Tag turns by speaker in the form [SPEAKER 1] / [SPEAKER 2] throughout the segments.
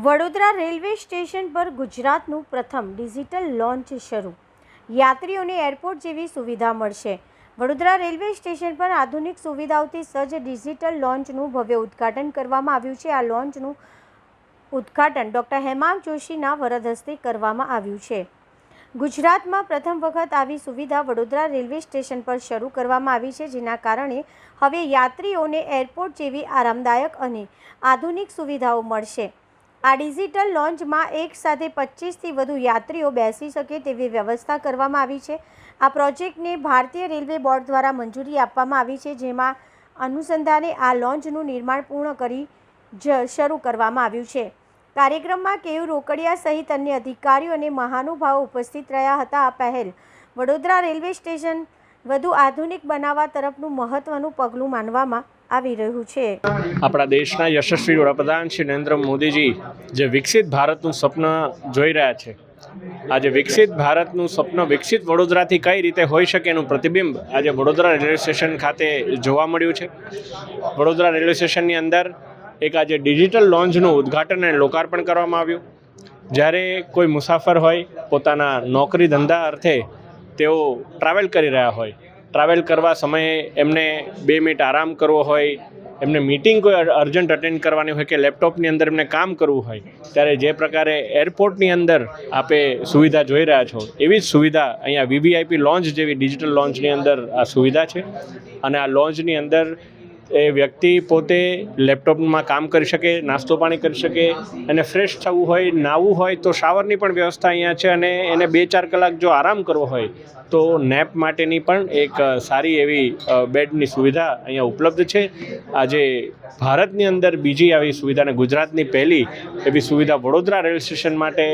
[SPEAKER 1] Vadodara railway station પર ગુજરાતનું પ્રથમ ડિજિટલ લોન્ચ શરૂ. યાત્રીઓને એરપોર્ટ જેવી સુવિધા મળશે. વડોદરા રેલવે સ્ટેશન પર આધુનિક સુવિધાઓથી સજ્જ ડિજિટલ લોન્ચનું ભવ્ય ઉદ્ઘાટન કરવામાં આવ્યું છે. આ લોન્ચનું ઉદ્ઘાટન ડૉક્ટર હેમાંગ જોશીના વરદ હસ્તે કરવામાં આવ્યું છે. ગુજરાતમાં પ્રથમ વખત આવી સુવિધા વડોદરા રેલવે સ્ટેશન પર શરૂ કરવામાં આવી છે, જેના કારણે હવે યાત્રીઓને એરપોર્ટ જેવી આરામદાયક અને આધુનિક સુવિધાઓ મળશે. આ ડિજિટલ લોન્ચમાં એક સાથે 25થી વધુ યાત્રીઓ બેસી શકે તેવી વ્યવસ્થા કરવામાં આવી છે. આ પ્રોજેક્ટને ભારતીય રેલવે બોર્ડ દ્વારા મંજૂરી આપવામાં આવી છે, જેમાં અનુસંધાને આ લોન્ચનું નિર્માણ પૂર્ણ કરી શરૂ કરવામાં આવ્યું છે. કાર્યક્રમમાં કેયુ રોકડિયા સહિત અન્ય અધિકારીઓ અને મહાનુભાવો ઉપસ્થિત રહ્યા હતા. આ પહેલ વડોદરા રેલવે સ્ટેશન વધુ આધુનિક બનાવવા તરફનું મહત્વનું પગલું માનવામાં આવી રહ્યું છે.
[SPEAKER 2] આપણા દેશના યશસ્વી વડાપ્રધાન શ્રી નરેન્દ્ર મોદીજી જે વિકસિત ભારતનું સ્વપ્ન જોઈ રહ્યા છે, આજે વિકસિત ભારતનું સ્વપ્ન વિકસિત વડોદરાથી કઈ રીતે હોઈ શકે એનું પ્રતિબિંબ આજે વડોદરા રેલવે સ્ટેશન ખાતે જોવા મળ્યું છે. વડોદરા રેલવે સ્ટેશનની અંદર એક આજે ડિજિટલ લોન્ચનું ઉદ્ઘાટન અને લોકાર્પણ કરવામાં આવ્યું. જ્યારે કોઈ મુસાફર હોય, પોતાના નોકરી ધંધા અર્થે તેઓ ટ્રાવેલ કરી રહ્યા હોય, ટ્રાવેલ કરવા સમયે એમને 2 મિનિટ આરામ કરવો હોય, એમને મીટિંગ કોઈ અર્જન્ટ અટેન્ડ કરવાની હોય કે લેપટોપની અંદર એમને કામ કરવું હોય, ત્યારે જે પ્રકારે એરપોર્ટની અંદર આપે સુવિધા જોઈ રહ્યા છો, એવી જ સુવિધા અહીંયા VVIP લોન્ચ જેવી ડિજિટલ લોન્ચની અંદર આ સુવિધા છે. અને આ લોન્ચની અંદર એ વ્યક્તિ પોતે લેપટોપમાં કામ કરી શકે, નાસ્તો પાણી કરી શકે, અને ફ્રેશ થવું હોય, નાહવું હોય તો શાવરની પણ વ્યવસ્થા અહીંયા છે. અને એને 2-4 કલાક જો આરામ કરવો હોય તો નેપ માટેની પણ એક સારી એવી બેડની સુવિધા અહીંયા ઉપલબ્ધ છે. આજે ભારતની અંદર બીજી આવી સુવિધા અને ગુજરાતની પહેલી એવી સુવિધા વડોદરા રેલવે સ્ટેશન માટે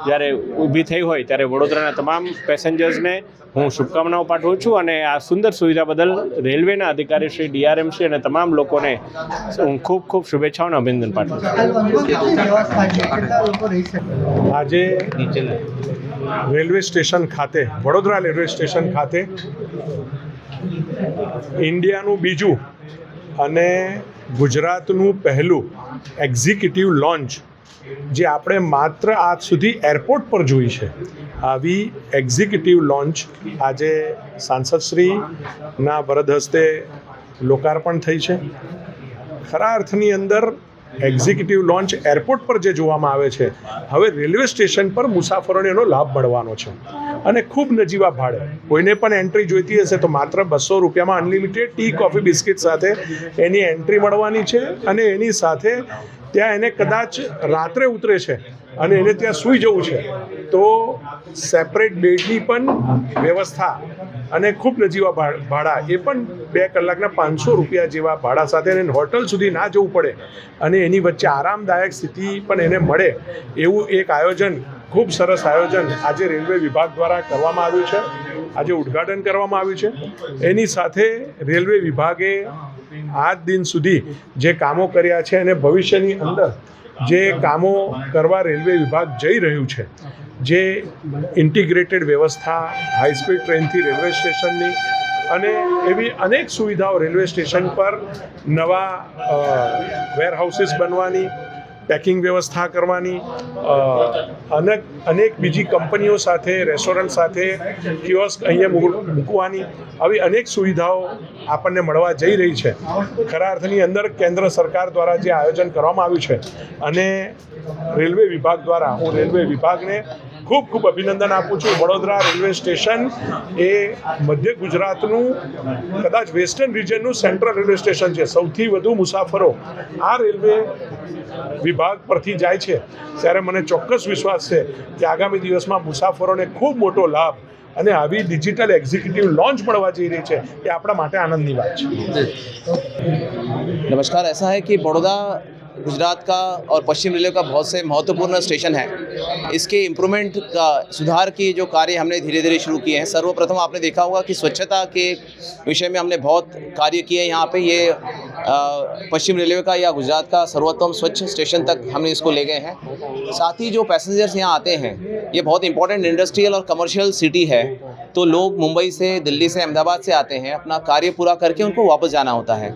[SPEAKER 2] જ્યારે ઊભી થઈ હોય, ત્યારે વડોદરાના તમામ પેસેન્જર્સને હું શુભકામનાઓ પાઠવું છું. અને આ સુંદર સુવિધા બદલ રેલવેના અધિકારી શ્રી DRMC અને તમામ લોકોને હું ખૂબ ખૂબ શુભેચ્છાઓ અને અભિનંદન પાઠવું છું.
[SPEAKER 3] આજે રેલવે સ્ટેશન ખાતે, વડોદરા રેલવે સ્ટેશન ખાતે ઇન્ડિયાનું બીજું અને ગુજરાતનું પહેલું એક્ઝિક્યુટિવ લોન્ચ જે આપણે માત્ર આજ સુધી એરપોર્ટ પર જોઈ છે, આવી એક્ઝિક્યુટિવ લોન્ચ આજે સાંસદશ્રીના વરદ હસ્તે લોકાર્પણ થઈ છે. ખરા અર્થની અંદર એક્ઝિક્યુટિવ લોન્ચ એરપોર્ટ પર જે જોવામાં આવે છે, હવે રેલવે સ્ટેશન પર મુસાફરોને એનો લાભ મળવાનો છે. અને ખૂબ નજીવા ભાડે કોઈને પણ એન્ટ્રી જોઈતી હશે તો માત્ર 200 રૂપિયામાં અનલિમિટેડ ટી, કોફી, બિસ્કિટ સાથે એની એન્ટ્રી મળવાની છે. અને એની સાથે ત્યાં એને કદાચ રાત્રે ઉતરે છે અને એને ત્યાં સૂઈ જવું છે તો સેપરેટ બેડની પણ વ્યવસ્થા અને ખૂબ નજીવા ભાડા, એ પણ 2 કલાકના 500 રૂપિયા જેવા ભાડા સાથે એને હોટલ સુધી ના જવું પડે અને એની વચ્ચે આરામદાયક સ્થિતિ પણ એને મળે એવું એક આયોજન, ખૂબ સરસ આયોજન આજે રેલવે વિભાગ દ્વારા કરવામાં આવ્યું છે. આજે ઉદ્ઘાટન કરવામાં આવ્યું છે. એની સાથે રેલવે વિભાગે આજ દિન સુધી જે કામો કર્યા છે અને ભવિષ્યની અંદર જે કામો કરવા રેલવે વિભાગ જઈ રહ્યું છે, જે ઇન્ટિગ્રેટેડ વ્યવસ્થા, હાઈસ્પીડ ટ્રેનથી રેલવે સ્ટેશનની અને એવી અનેક સુવિધાઓ રેલવે સ્ટેશન પર, નવા વેરહાઉસીસ બનવાની, પેકિંગ વ્યવસ્થા કરવાની, અનેક બીજી કંપનીઓ સાથે, રેસ્ટોરન્ટ સાથે કિયોસ્ક અહીંયા મૂકવાની, આવી અનેક સુવિધાઓ આપણને મળવા જઈ રહી છે. ખરા અર્થની અંદર કેન્દ્ર સરકાર દ્વારા જે આયોજન કરવામાં આવ્યું છે અને રેલવે વિભાગ દ્વારા, હું રેલવે વિભાગને ખૂબ ખૂબ અભિનંદન આપું છું. વડોદરા રેલવે સ્ટેશન એ મધ્ય ગુજરાતનું, કદાચ વેસ્ટર્ન રિજનનું સેન્ટ્રલ રેલવે સ્ટેશન છે. સૌથી વધુ મુસાફરો આ રેલવે વિભાગ પરથી જાય છે, ત્યારે મને ચોક્કસ વિશ્વાસ છે કે આગામી દિવસમાં મુસાફરોને ખૂબ મોટો લાભ અને આવી ડિજિટલ એક્ઝિક્યુટિવ લોન્ચ મળવા જઈ રહી છે, એ આપણા માટે આનંદની વાત છે.
[SPEAKER 4] नमस्कार. ऐसा है कि बड़ौदा गुजरात का और पश्चिम रेलवे का बहुत से महत्वपूर्ण स्टेशन है. इसके इम्प्रूवमेंट का, सुधार की जो कार्य हमने धीरे धीरे शुरू किए हैं. सर्वप्रथम आपने देखा होगा कि स्वच्छता के विषय में हमने बहुत कार्य किए हैं. यहाँ पे ये पश्चिम रेलवे का या गुजरात का सर्वोत्तम स्वच्छ स्टेशन तक हमने इसको ले गए हैं. साथ ही जो पैसेंजर्स यहाँ आते हैं, ये बहुत इंपॉर्टेंट इंडस्ट्रियल और कमर्शियल सिटी है, तो लोग मुंबई से, दिल्ली से, अहमदाबाद से आते हैं. अपना कार्य पूरा करके उनको वापस जाना होता है,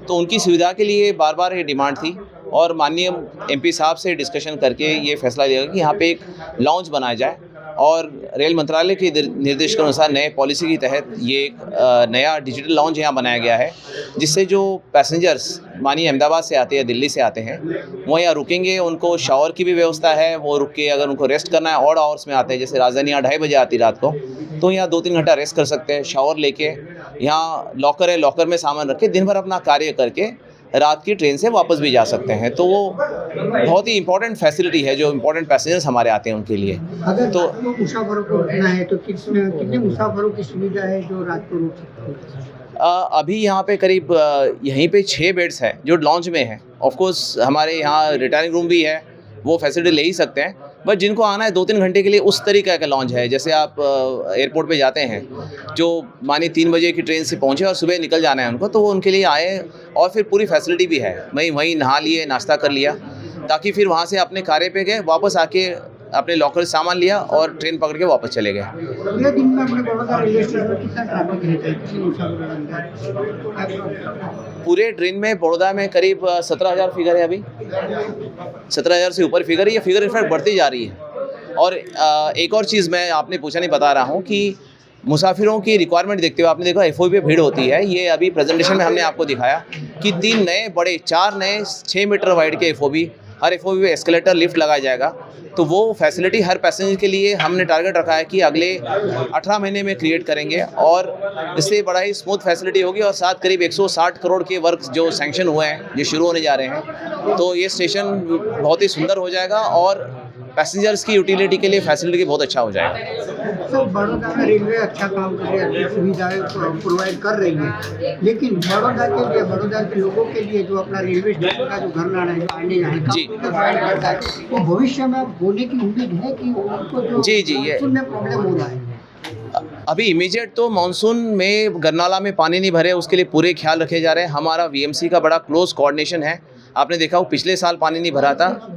[SPEAKER 4] तो उनकी सुविधा के लिए बार बार ये डिमांड थी और माननीय एमपी साहब से डिस्कशन करके ये फैसला लिया कि यहाँ पे एक लॉन्च बनाया जाए और रेल मंत्रालय के निर्देश के अनुसार नए पॉलिसी के तहत ये एक नया डिजिटल लॉन्च यहाँ बनाया गया है, जिससे जो पैसेंजर्स मानिए अहमदाबाद से आते हैं या दिल्ली से आते हैं वो यहाँ रुकेंगे, उनको शावर की भी व्यवस्था है, वो रुक के अगर उनको रेस्ट करना है ऑड आवर्स में आते हैं, जैसे राजधानी यहाँ 2:30 बजे आती है रात को, तो यहाँ 2-3 घंटा रेस्ट कर सकते हैं, शावर लेके यहाँ लॉकर है, लॉकर में सामान रख के दिन भर अपना कार्य करके रात की ट्रेन से वापस भी जा सकते हैं। तो वो बहुत ही इंपॉर्टेंट फैसिलिटी है जो इंपॉर्टेंट पैसेंजर्स हमारे आते हैं उनके लिए।
[SPEAKER 5] अगर
[SPEAKER 4] तो
[SPEAKER 5] मुसाफिरों को रुकना है तो कितने मुसाफिरों की सुविधा है जो रात को रुक सकते हैं?
[SPEAKER 4] अभी यहाँ पे करीब यहीं पे 6 बेड्स हैं जो लॉन्च में हैं। ऑफ कोर्स हमारे यहाँ रिटायरिंग रूम भी है, वो फैसिलिटी ले ही सकते हैं, बट जिनको आना है 2-3 घंटे के लिए उस तरीके का लॉन्च है। जैसे आप एयरपोर्ट पे जाते हैं, जो मानिए 3 बजे की ट्रेन से पहुँचे और सुबह निकल जाना है उनको, तो वो उनके लिए आए और फिर पूरी फैसिलिटी भी है, वहीं नहा लिए, नाश्ता कर लिया, ताकि फिर वहाँ से अपने कार्य पे गए, वापस आके अपने लॉकर से सामान लिया और ट्रेन पकड़ के वापस चले गए।
[SPEAKER 5] अगले दिन में अपने बड़ौदा रेलवे स्टेशन पर कितना ट्रैफिक रहता है, कितने मुसाफिर?
[SPEAKER 4] पूरे ट्रेन में बड़ौदा में करीब 17,000 फिगर है, अभी 17,000 से ऊपर फिगर है। ये फिगर इनफैक्ट बढ़ती जा रही है। और एक और चीज़ मैं आपने पूछा नहीं बता रहा हूँ कि मुसाफिरों की रिक्वायरमेंट देखते हुए आपने देखा एफओबी पे भीड़ होती है। ये अभी प्रेजेंटेशन में हमने आपको दिखाया कि 3 नए बड़े 4 नए 6 मीटर वाइड के एफओबी, हर एफओबी पे एस्केलेटर लिफ्ट लगाया जाएगा। तो वो फैसिलिटी हर पैसेंजर के लिए हमने टारगेट रखा है कि अगले 18 महीने में क्रिएट करेंगे और इससे बड़ा ही स्मूथ फैसिलिटी होगी। और साथ करीब 160 करोड़ के वर्क जो सैंक्शन हुए हैं, जो शुरू होने जा रहे हैं, तो ये स्टेशन बहुत ही सुंदर हो जाएगा और पैसेंजर्स की यूटिलिटी के लिए फैसिलिटी बहुत अच्छा हो जाएगा।
[SPEAKER 5] सर, बड़ौदा में रेलवे अच्छा काम कर रही है, अच्छी सुविधाएं प्रोवाइड कर रही है, लेकिन बड़ौदा के लिए, बड़ौदा के लोगों के लिए जो अपना रेलवे स्टेशन का जो घर लाना है, जो आने जाने का प्रोवाइड करता है, तो भविष्य में होने की उम्मीद है कि उनको जो
[SPEAKER 4] ये
[SPEAKER 5] में प्रॉब्लम हो रहा है।
[SPEAKER 4] अभी इमीडिएट तो मानसून में गरनाला में पानी नहीं भरे, उसके लिए पूरे ख्याल रखे जा रहे हैं। हमारा वीएमसी का बड़ा क्लोज कोऑर्डिनेशन है। आपने देखा वो पिछले साल पानी नहीं भरा था,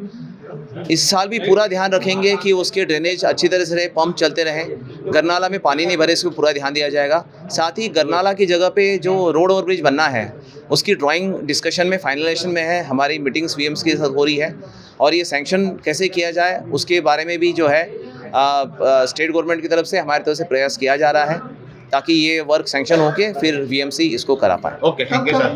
[SPEAKER 4] इस साल भी पूरा ध्यान रखेंगे कि उसके ड्रेनेज अच्छी तरह से रहे, पंप चलते रहें, गरनाला में पानी नहीं भरे, इसको पूरा ध्यान दिया जाएगा। साथ ही गरनाला की जगह पे जो रोड और ब्रिज बनना है उसकी ड्राइंग डिस्कशन में, फाइनलाइजेशन में है, हमारी मीटिंग्स वीएम्स के साथ हो रही है और ये सैंक्शन कैसे किया जाए उसके बारे में भी जो है स्टेट गवर्नमेंट की तरफ से, हमारी तरफ से प्रयास किया जा रहा है ताकि ये वर्क सैंक्शन होके फिर वीएमसी इसको करा पाए।
[SPEAKER 6] Okay, thank you sir.